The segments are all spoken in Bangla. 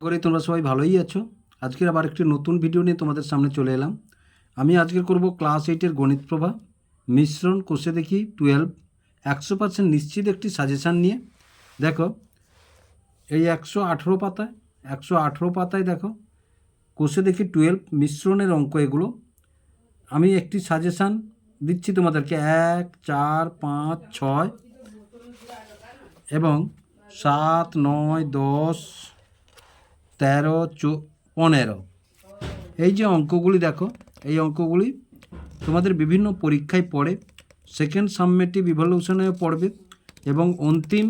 করি তোমরা সবাই ভালোই আছো। আজকের আবার একটি নতুন ভিডিও নিয়ে তোমাদের সামনে চলে এলাম। আমি আজকে করব ক্লাস 8-এর গণিত প্রভা মিশ্রণ কোষে দেখি 12 100% নিশ্চিত একটি সাজেশান নিয়ে। দেখো এই 118 পাতায় দেখো কোষে দেখি 12 মিশ্রণের অঙ্ক এগুলো। আমি একটি সাজেশান দিচ্ছি তোমাদেরকে 1, 4, 5, 6 এবং 7, 9, 10, 13, 15 এই যে অঙ্কগুলি দেখো, এই অঙ্কগুলি তোমাদের বিভিন্ন পরীক্ষায় পড়ে, সেকেন্ড সাবমেটিভ ইভ্যালুয়েশনেও পড়বে এবং অন্তিম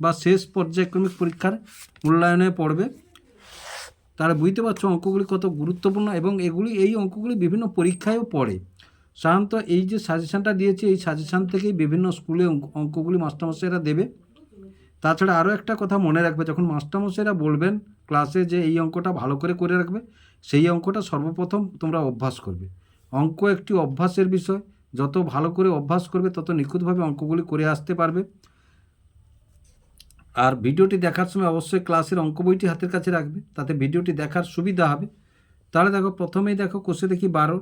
বা শেষ পর্যায়ক্রমিক পরীক্ষার মূল্যায়নে পড়বে। তারা বুঝতে পারছো অঙ্কগুলি কত গুরুত্বপূর্ণ এবং এই অঙ্কগুলি বিভিন্ন পরীক্ষায়ও পড়ে। সাধারণত এই যে সাজেশানটা দিয়েছি, এই সাজেশান থেকেই বিভিন্ন স্কুলে অঙ্কগুলি মাস্টারমশাইরা দেবে। তাছাড়া আরও একটা কথা মনে রাখবে, যখন মাস্টারমশাইরা বলবেন ক্লাসে যে এই অঙ্কটা ভালো করে রাখবে, সেই অঙ্কটা সর্বপ্রথম তোমরা অভ্যাস করবে। অঙ্ক একটি অভ্যাসের বিষয়, যত ভালো করে অভ্যাস করবে তত নিখুঁতভাবে অঙ্কগুলি করে আসতে পারবে। আর ভিডিওটি দেখার সময় অবশ্যই ক্লাসের অঙ্ক বইটি হাতের কাছে রাখবে, তাতে ভিডিওটি দেখার সুবিধা হবে। তাহলে দেখো প্রথমেই দেখো কোষে দেখি 12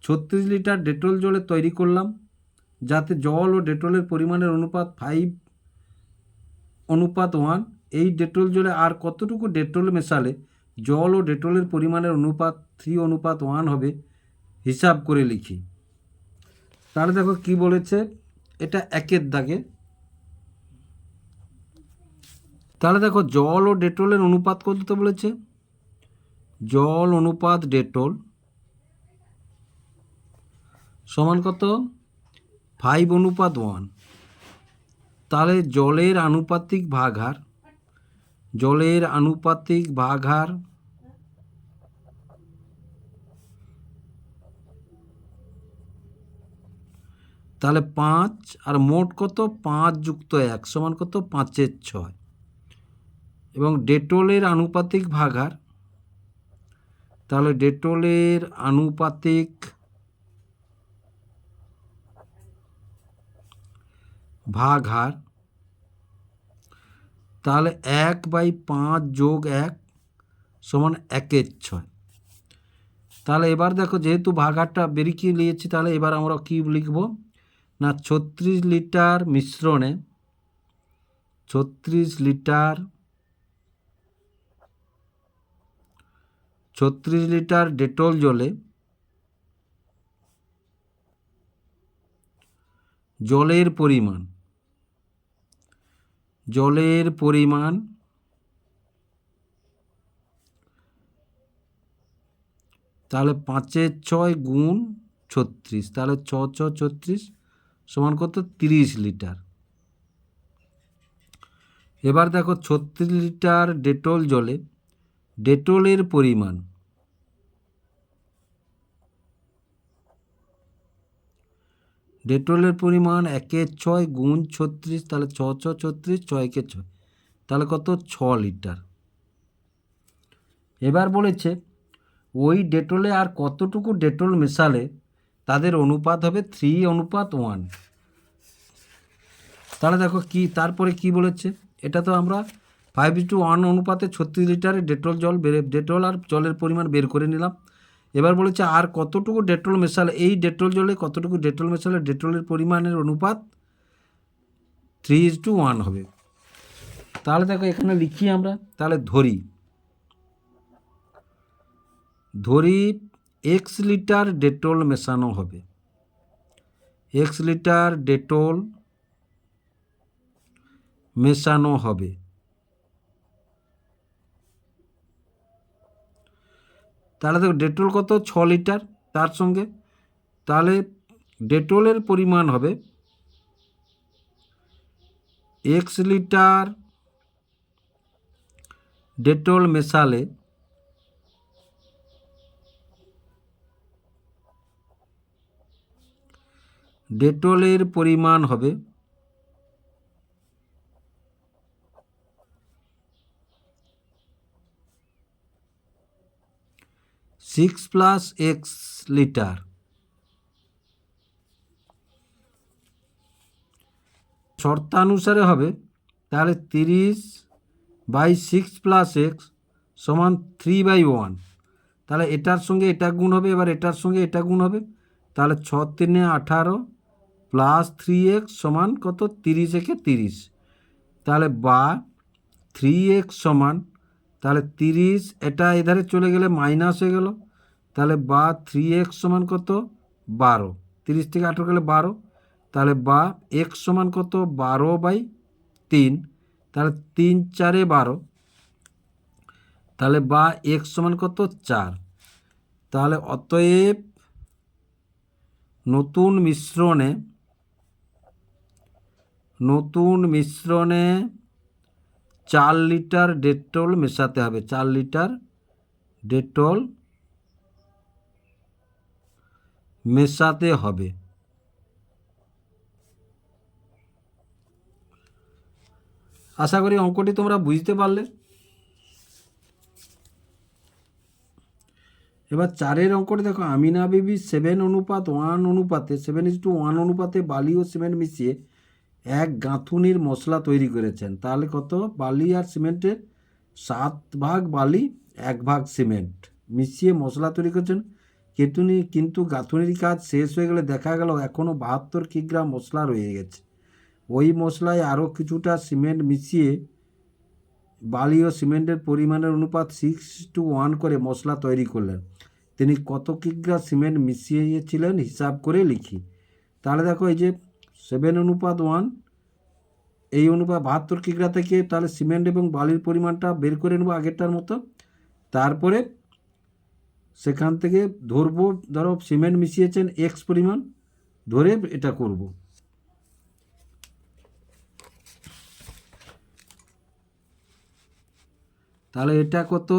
36 লিটার ডেটল জলে তৈরি করলাম, যাতে জল ও ডেটলের পরিমাণের অনুপাত 5:1। এই ডেটল জলে আর কতটুকু ডেটল মেশালে জল ও ডেটলের পরিমাণের অনুপাত 3:1 হবে, হিসাব করে লিখি। তাহলে দেখো কি বলেছে, এটা একের দাগে। তাহলে দেখো জল ও ডেটলের অনুপাত কত বলেছে, জল অনুপাত ডেটল সমান কত, 5:1। তাহলে জলের আনুপাতিক ভাগহার, তাহলে 5 আর মোট কত, 5 যুক্ত 1 সমান কত, 5/6। এবং ডেটলের আনুপাতিক ভাগহার, তাহলে ডেটলের আনুপাতিক ভাগহার, তাহলে 1/5 যোগ 1 সমান 1/6। তাহলে এবার দেখো যেহেতু ভাগহারটা বেরিয়ে নিয়েছি, তাহলে এবার আমরা কি লিখব না, 36 লিটার মিশ্রণে 36 লিটার ডেটল জলে জলের পরিমাণ তাহলে 5/6 গুণ 36, তাহলে 6×6=36 সমান কত, 30 লিটার। এবার দেখো 36 লিটার ডেটল জলে ডেটলের পরিমাণ, ডেটলের পরিমাণ 1/6 গুণ 36, তাহলে 6×6=36, 6×6, তাহলে কত, 6 লিটার। এবার বলেছে ওই ডেটলে আর কতটুকু ডেটল মেশালে তাদের অনুপাত হবে 3:1। তাহলে দেখো কি তারপরে কি বলেছে, এটা তো আমরা 5:1 অনুপাতে 36 লিটারে ডেটল আর জলের পরিমাণ বের করে নিলাম। এবার বলেছে আর কতটুকু ডেটল মেশালে, এই ডেটল জলে কতটুকু ডেটল মেশালে ডেটলের পরিমাণের অনুপাত 3:1 হবে। তাহলে দেখো এখানে লিখি আমরা, তাহলে ধরি x লিটার ডেটল মেশানো হবে, x লিটার ডেটল মেশানো হবে। তাহলে দেখো ডেটল কত, 6 লিটার, তার সঙ্গে তাহলে ডেটলের পরিমাণ হবে x লিটার ডেটল মেশালে ডেটলের পরিমাণ হবে 6 + x লিটার। শর্তানুসারে হবে, তাহলে 30/6 + x সমান 3/1। তাহলে এটার সঙ্গে এটা গুণ হবে, এবার এটার সঙ্গে এটা গুণ হবে, তাহলে 6 3 18 প্লাস 3x সমান কত, 30 একে 30। তাহলে বা 3x সমান, তাহলে 30 এটা এধারে চলে গেলে মাইনাস হয়ে গেল, তাহলে বা 3x সমান কত, 12। 30 থেকে 18 গেলে 12, তাহলে বা x সমান কত, 12/3। তাহলে 3 4 12, তাহলে বা x সমান কত, 4। তাহলে অতএব নতুন মিশ্রণে 4 লিটার ডেটল মেশাতে হবে, 4 লিটার ডেটল মেশাতে হবে। আশা করি অঙ্কটি তোমরা বুঝতে পারলে। এবার 4 অঙ্কটি দেখো, আমিনা বিবি 7:1 অনুপাতে 7:1 অনুপাতে বালি ও সিমেন্ট মিশিয়ে এক গাঁথুনির মশলা তৈরি করেছেন। তাহলে কত, বালি আর সিমেন্টের 7 ভাগ বালি 1 ভাগ সিমেন্ট মিশিয়ে মশলা তৈরি করেছেন। কিন্তু গাঁথুনির কাজ শেষ হয়ে গেলে দেখা গেল এখনও 72 কিগ্রা মশলা রয়ে গেছে। ওই মশলায় আরও কিছুটা সিমেন্ট মিশিয়ে বালি ও সিমেন্টের পরিমাণের অনুপাত 6:1 করে মশলা তৈরি করলেন। তিনি কত কিগ্রা সিমেন্ট মিশিয়েছিলেন হিসাব করে লিখি। তাহলে দেখো, এই যে 7:1, এই অনুপাত 72 কিগ্রা থেকে তাহলে সিমেন্ট এবং বালির পরিমাণটা বের করে নেবো আগেরটার মতো। তারপরে সেখান থেকে ধরবো, ধরো সিমেন্ট মিশিয়েছেন এক্স পরিমাণ, ধরে এটা করব। তাহলে এটা কত,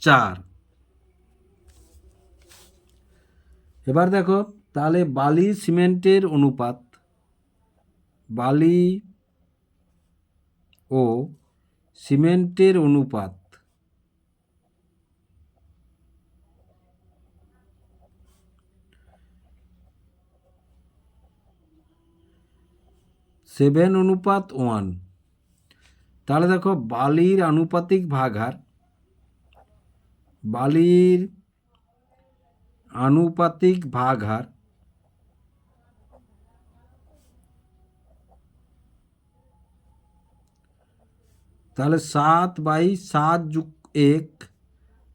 4। এবার দেখো, তাহলে বালি সিমেন্টের অনুপাত, বালি ও সিমেন্টের অনুপাত সেভেন অনুপাত 1। তাহলে দেখো, বালির আনুপাতিক ভাগ হার, বালির আনুপাতিক ভাগ হার তাহলে 7/7+1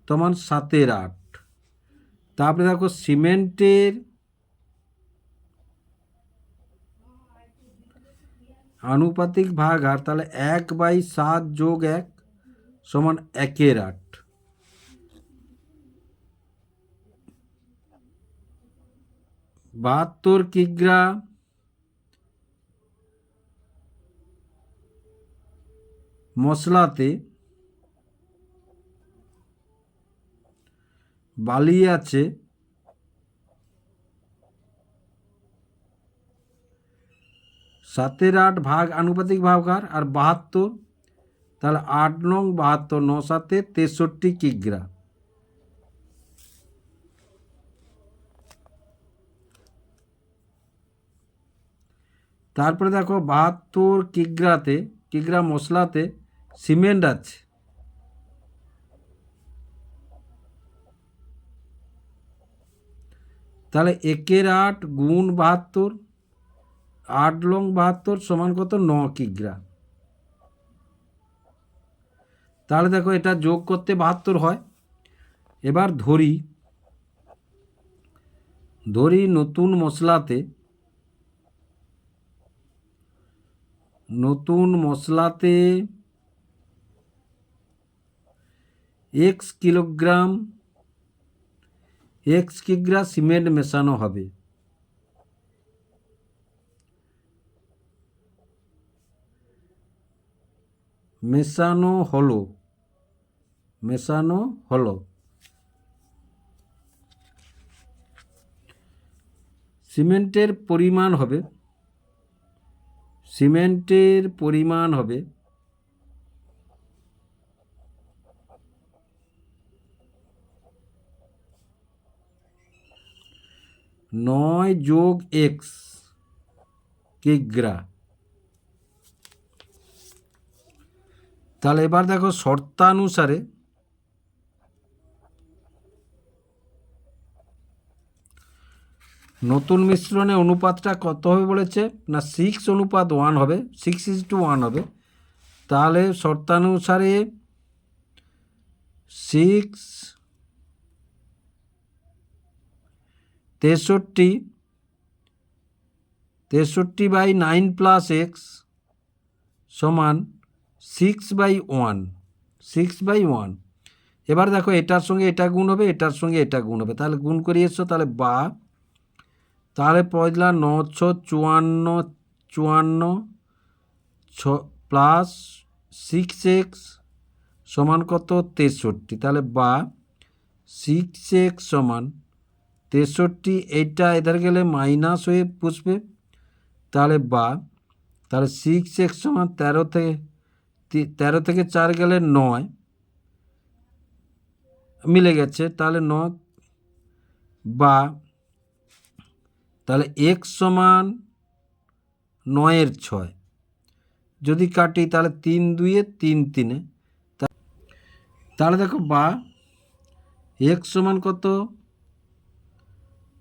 সমান 7/8। তারপরে দেখো, সিমেন্টের আনুপাতিক ভাগ হার তাহলে 1/7+1 সমান 1/8। 72 কিগ্রা মশলাতে বালি আছে 7/8 ভাগ আনুপাতিক ভাগ হার আর 72, তাহলে 8 নং 72, 9 7 63 কিগ্রা। তারপরে দেখো, 72 কিগ্রা মশলাতে সিমেন্ট আছে তাহলে 1/8 গুণ 72, 8 লং 72 সমান কত, 9 কিগ্রা। তাহলে দেখো, এটা যোগ করতে 72 হয়। এবার ধরি নতুন মশলাতে x কিগ্রা সিমেন্ট মেশানো হবে। মেশানো হলো সিমেন্টের পরিমাণ হবে 9+x কিগ্রা। তাহলে এবার দেখো, শর্তানুসারে নতুন মিশ্রণে অনুপাতটা কত হবে বলেছে না 6:1 হবে, 6:1 হবে। তাহলে শর্তানুসারে 63 + x সমান 6/1, 6/1। এবার দেখো এটার সঙ্গে এটা গুণ হবে, এটার সঙ্গে এটা গুণ হবে, তাহলে গুণ করে এসছো, তাহলে বা, তাহলে পয়লা 954 প্লাস 6x সমান কত 63, তাহলে বা 6x সমান 63। এইটা এধার গেলে মাইনাস হয়ে বসবে, তাহলে বা, তাহলে 6x সমান 13 থেকে 4 গেলে 9 মিলে গেছে, তাহলে 9 বা, তাহলে x সমান 9/6। যদি কাটি তাহলে 3 2 3 3, তাহলে দেখো বা x সমান কত,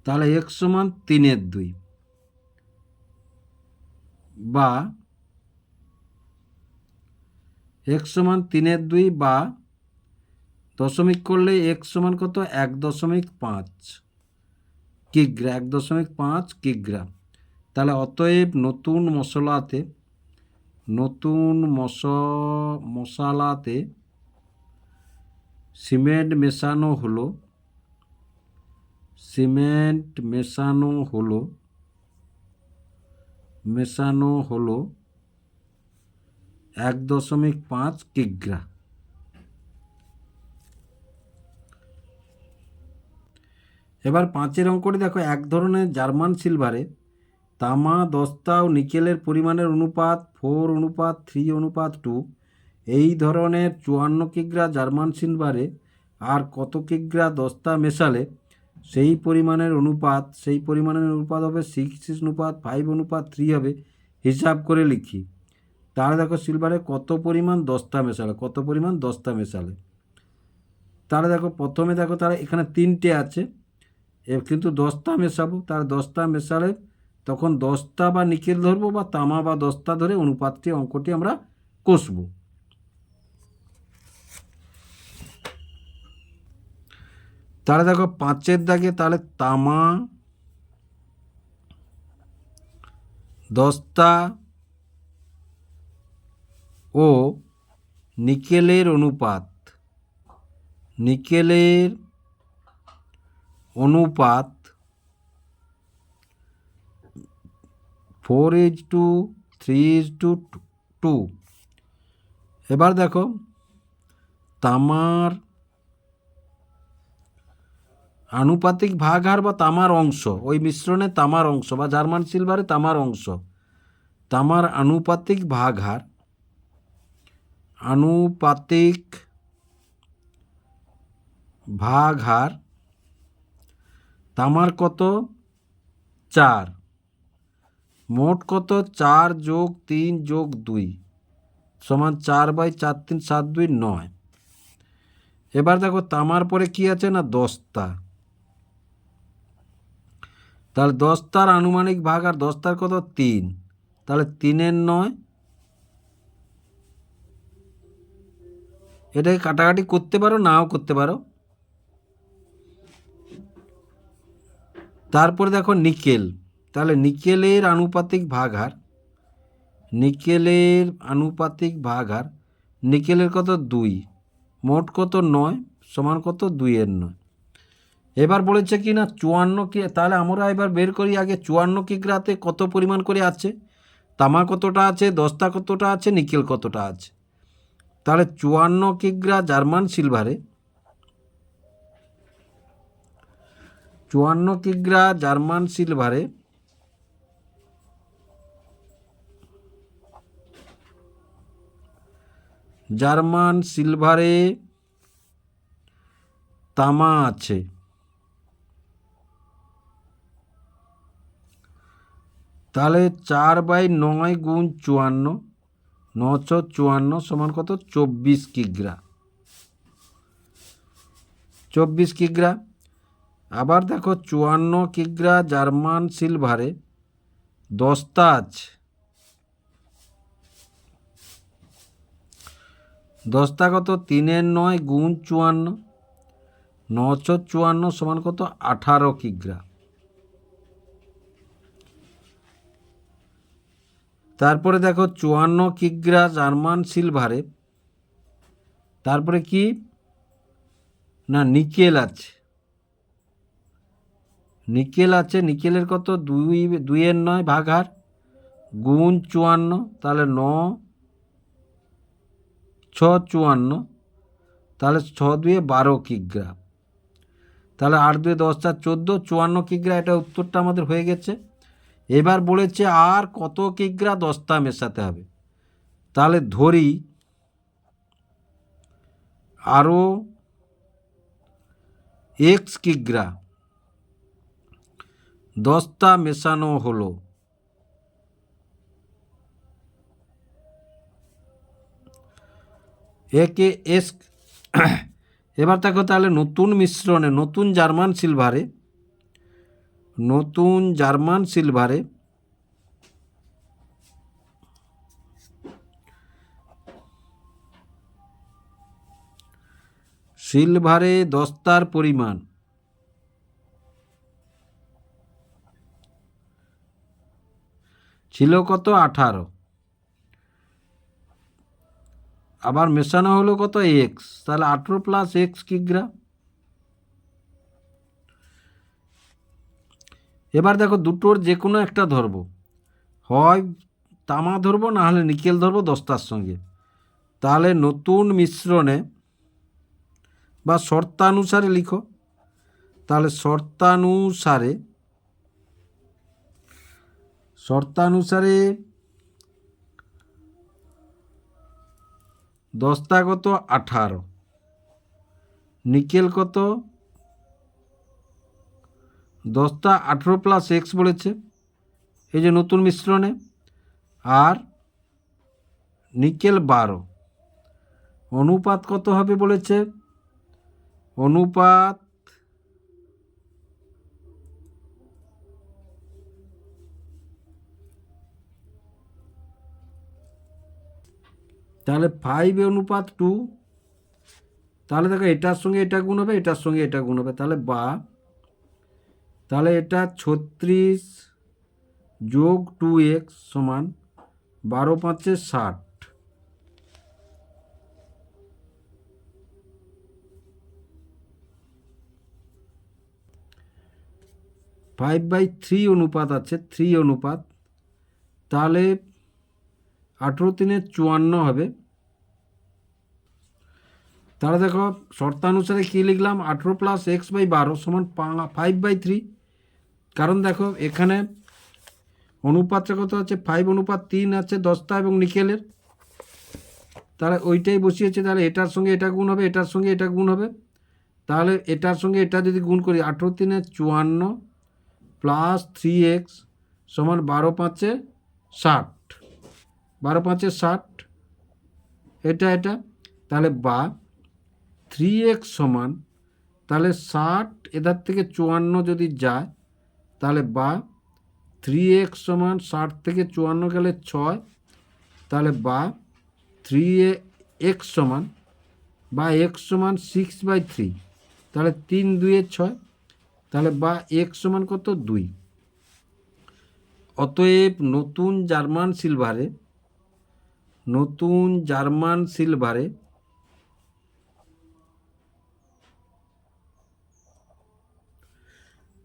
তাহলে x সমান 3/2 বা x সমান 3/2 বা দশমিক করলে x সমান কত 1.5 কিগ্রা, 1.5 কিগ্রা। তাহলে অতএব নতুন মশলাতে সিমেন্ট মেশানো হলো 1.5 কিগ্রা। এবার 5 অঙ্কটি দেখো, এক ধরনের জার্মান সিলভারে তামা, দস্তা ও নিকেলের পরিমাণের অনুপাত 4:3:2। এই ধরনের 54 কিগ্রা জার্মান সিলভারে আর কত কিগ্রা দস্তা মেশালে সেই পরিমাণের অনুপাত হবে 6:5:3 হবে, হিসাব করে লিখি। তাহলে দেখো সিলভারে কত পরিমাণ দস্তা মেশালে, তাহলে দেখো প্রথমে দেখো, তাহলে এখানে 3টে আছে, কিন্তু দস্তা মেশাবো, তার দস্তা মেশালে তখন দস্তা বা নিকেল ধরবো বা তামা বা দস্তা ধরে অঙ্কটি আমরা কষবো। তাহলে দেখো 5 দাগে, তাহলে তামা, দস্তা ও নিকেলের অনুপাত 4:3:2। এবার দেখো তামার আনুপাতিক ভাগ হার বা তামার অংশ, ওই মিশ্রণে তামার অংশ বা জার্মান সিলভারে তামার অংশ, তামার আনুপাতিক ভাগ হার তামার কত 4, মোট কত 4 + 3 + 2 সমান 4/4 3 7 2 9। এবার দেখো তামার পরে কি আছে না দস্তা, তাহলে দস্তার আনুমানিক ভাগ আর দস্তার কত 3, তাহলে 3/9। এটাকে কাটাকাটি করতে পারো, নাও করতে পারো। তারপরে দেখো নিকেল, তাহলে নিকেলের আনুপাতিক ভাগ হার নিকেলের কত 2, মোট কত 9 সমান কত 2/9। এবার বলেছে কি না 54 কি, তাহলে আমরা এবার বের করি আগে 54 কিগ্রাতে কত পরিমাণ করে আছে, তামা কতটা আছে, দস্তা কতটা আছে, নিকেল কতটা আছে। তাহলে 54 কিগ্রা জার্মান সিলভারে 54 কিগ্রা জার্মান সিলভারে তামা আছে, তাহলে 4/9 × 54 954 সমান কত 24 কিগ্রা। আবার দেখো 54 কিগ্রা জার্মান সিলভারে দস্তা আছে। দস্তা কত? 3-9 গুণ 54, 954 সমান কত? 18 কিগ্রা। তারপরে দেখো 54 কিগ্রা জার্মান সিলভারে তারপরে কি না নিকেল আছে। নিকেল আছে, নিকেলের কত? 2-9 ভাগার গুণ 54, তাহলে 9-6-54, তাহলে 6-2-12 কিগ্রা। তাহলে 8-2-10-4, 54 কিগ্রা। এটা উত্তরটা আমাদের হয়ে গেছে। এবার বলেছে আর কত কিগ্রা দস্তা মেশাতে হবে। তাহলে ধরি আরও এক্স কিগ্রা দস্তা মেশানো হলো। একে এস। এবার দেখো তাহলে নতুন মিশ্রণে, নতুন জার্মান সিলভারে দস্তার পরিমাণ ছিল কত? 18। আবার মেশানো হলো কত? এক্স। তাহলে 18 প্লাস এক্স কিগ্রা। এবার দেখো দুটোর যে কোনো একটা ধরবো, হয় তামা ধরবো না হলে নিকেল ধরবো দস্তার সঙ্গে। তাহলে নতুন মিশ্রণে বা শর্তানুসারে লিখো। তাহলে শর্তানুসারে দস্তা কত? 18, নিকেল কত? দস্তা 18 প্লাস এক্স বলেছে এই যে নতুন মিশ্রণে, আর নিকেল 12। অনুপাত কত হবে বলেছে? অনুপাত তাহলে 5:2। তাহলে দেখো এটার সঙ্গে এটা গুণ হবে, এটার সঙ্গে এটা গুণ হবে, তাহলে এটা 36 যোগ 2x সমান 12×5 = 60। 5/3 অনুপাত আছে, 3 অনুপাত। তাহলে 18×3 = 54 হবে। তাহলে দেখো শর্তানুসারে কী লিখলাম? 18 প্লাস x/12 সমান 5/3। কারণ দেখো এখানে অনুপাতটা কত আছে? 5:3 আছে দস্তা এবং নিকেলের। তাহলে ওইটাই বসিয়েছে। তাহলে এটার সঙ্গে এটা গুণ হবে, এটার সঙ্গে এটা গুণ হবে। তাহলে এটার সঙ্গে এটা যদি গুণ করি 18×3 = 54 প্লাস 3x সমান 12×5 = 60। 12×5 = 60, এটা। তাহলে বা 3x সমান, তাহলে 60 এধার থেকে 54 যদি যায় তাহলে বা 3x সমান 60 থেকে 54 গেলে 6। তাহলে বা 3x সমান x সমান 6/3। তাহলে 3×2=6। তাহলে বা x সমান কত? 2। অতএব নতুন জার্মান সিলভারে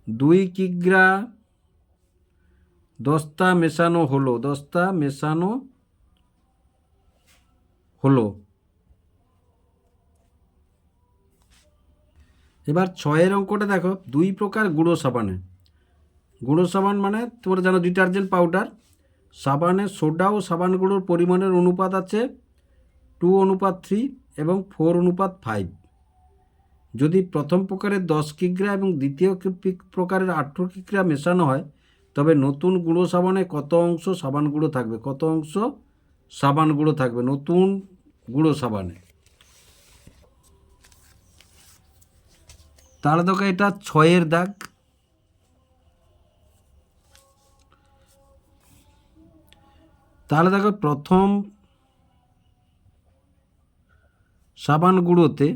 2 কিগ্রা দস্তা মেশানো হলো। এবার 6-এর অঙ্কটা দেখো। 2 প্রকার গুঁড়ো সাবান মানে তোমরা জানো ডিটারজেন্ট পাউডার। সাবানে সোডা ও সাবান গুঁড়োর পরিমাণের অনুপাত আছে 2:3 এবং 4:5। যদি প্রথম প্রকারের 10 কিগ্রা এবং দ্বিতীয় প্রকারের 18 কিগ্রা মেশানো হয় তবে নতুন গুঁড়ো সাবানে কত অংশ সাবান গুঁড়ো থাকবে? নতুন গুঁড়ো সাবানে। তাহলে দেখো এটা 6-এর দাগ। তাহলে দেখো প্রথম সাবান গুঁড়োতে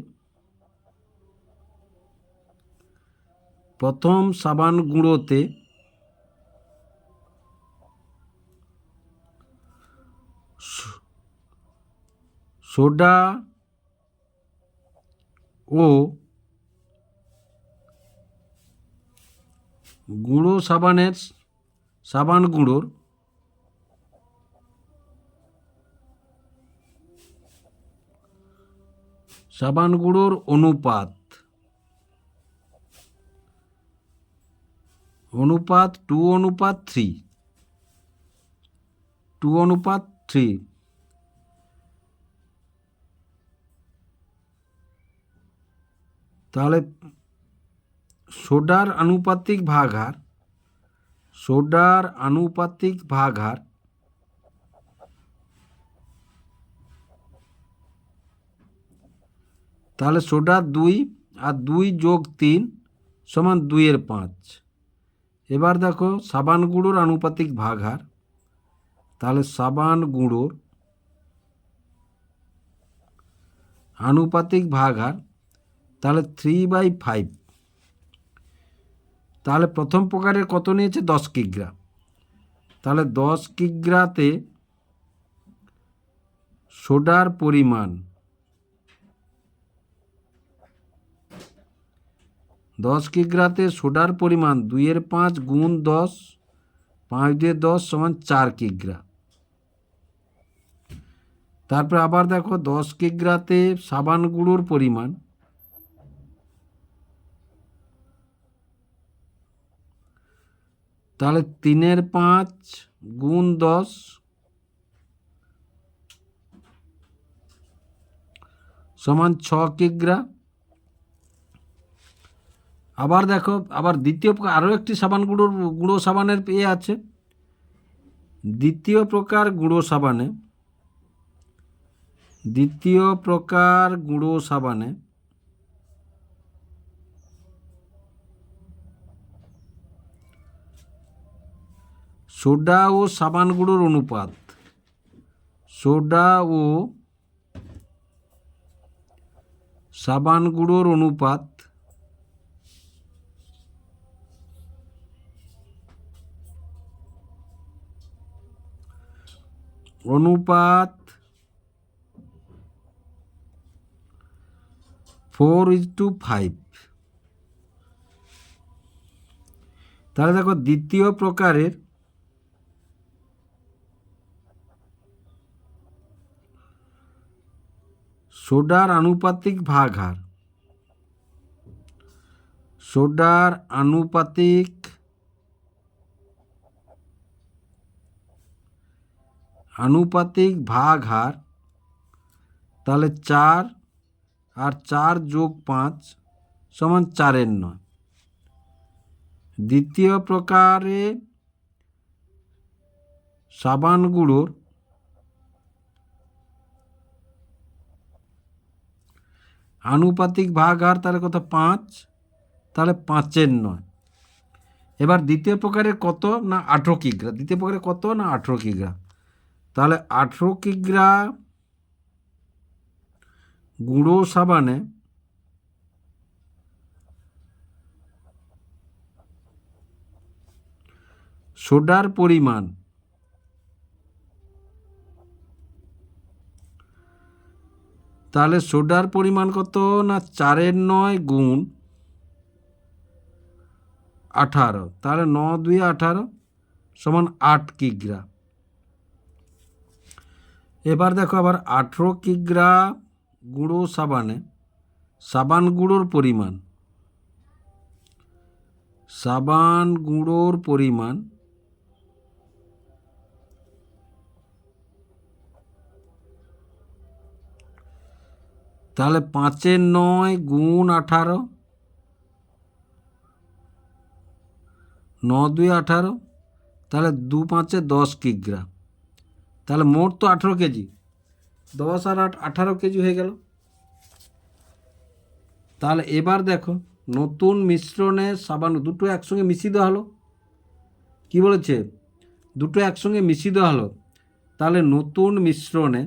সোডা ও গুঁড়ো সাবান গুঁড়োর অনুপাত 2:3। তাহলে সোডার আনুপাতিক ভাগ হার তাহলে সোডা 2 আর 2 যোগ 3 সমান 2/5। এবার দেখো সাবান গুঁড়োর আনুপাতিক ভাগ হার, তাহলে সাবান গুঁড়োর আনুপাতিক ভাগ হার তাহলে 3/5। তাহলে প্রথম প্রকারের কত নিয়েছে? 10 কিগ্রা। তাহলে 10 কিগ্রাতে সোডার পরিমাণ 2/5 গুণ 10, 5×10 সমান 4 কিগ্রা। তারপর আবার দেখো 10 কিগ্রাতে সাবান গুঁড়োর পরিমাণ তাহলে 3/5 গুণ 10 সমান 6 কিগ্রা। আবার দেখো আবার দ্বিতীয় আরও একটি গুঁড়ো সাবানের আছে। দ্বিতীয় প্রকার গুঁড়ো সাবানে সোডা ও সাবান গুঁড়োর অনুপাত 4:5। তাহলে দেখো দ্বিতীয় প্রকারের সোডার আনুপাতিক ভাগ হার তাহলে 4 আর 4 যোগ 5 সমান 4/9। দ্বিতীয় প্রকারে সাবান গুঁড়োর আনুপাতিক ভাগ হার তাহলে কত? 5, তাহলে 5/9। এবার দ্বিতীয় প্রকারের কত? না 18 কিগ্রা। দ্বিতীয় প্রকারের কত? না 18 কিগ্রা। তাহলে 18 কিগ্রা গুঁড়ো সাবানে সোডার পরিমাণ তাহলে সোডার পরিমাণ কত? না 4/9 গুণ 18, তাহলে 9×2=18 সমান 8 কিগ্রা। এবার দেখো আবার 18 কিগ্রা গুঁড়ো সাবান গুঁড়োর পরিমাণ তাহলে 5/9 গুণ 18, 9×2=18, তাহলে 2×5=10 কিগ্রা। তাহলে মোট তো 18 কেজি, 10 আর 8 18 কেজি হয়ে গেল। তাহলে এবার দেখো নতুন মিশ্রণে সাবান দুটো একসঙ্গে মিশিয়ে দেওয়া হলো। কি বলেছে? দুটো একসঙ্গে মিশিয়ে দেওয়া হলো। তাহলে নতুন মিশ্রণে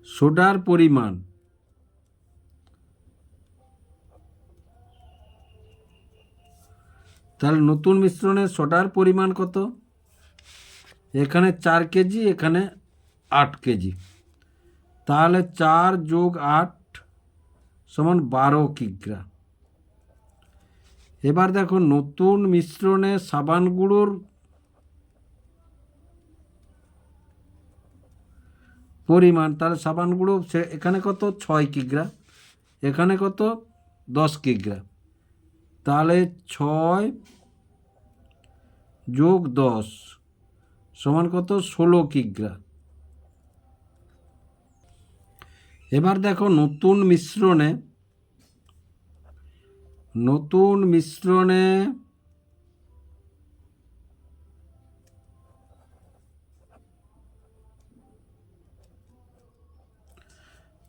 সোডার পরিমাণ তাহলে নতুন মিশ্রণে সোডার পরিমাণ কত? এখানে 4 কেজি, এখানে 8 কেজি। তাহলে 4 যোগ 8 সমান 12 কিগ্রা। এবার দেখো নতুন মিশ্রণে সাবান গুঁড়োর পরিমাণ, তাহলে সাবান গুঁড়ো এখানে কত? 6 কিগ্রা, এখানে কত? 10 কিগ্রা। তাহলে 6 যোগ 10 সমান কত? 16 কিগ্রা। এবার দেখো নতুন মিশ্রণে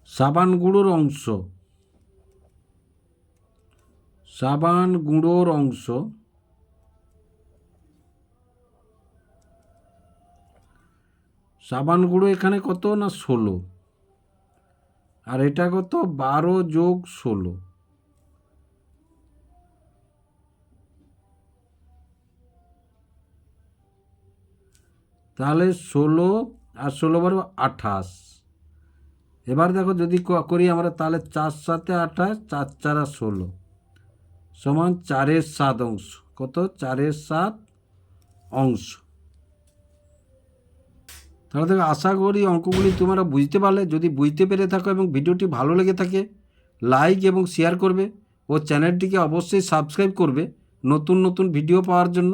সাবান গুঁড়োর অংশ সাবান গুঁড়ো এখানে কত? না 16, আর এটা কত? 12 যোগ 16। তাহলে 16 আর 16 বার 28। এবার দেখো যদি করি আমরা, তাহলে 4 7 28, 4 4 16 সমান 4-এর 7 অংশ। কত? 4-এর 7 অংশ। তাহলে দেখো আশা করি অঙ্কগুলি তোমরা বুঝতে পারলে। যদি বুঝতে পেরে থাকো এবং ভিডিওটি ভালো লেগে থাকে, লাইক এবং শেয়ার করবে ও চ্যানেলটিকে অবশ্যই সাবস্ক্রাইব করবে নতুন নতুন ভিডিও পাওয়ার জন্য।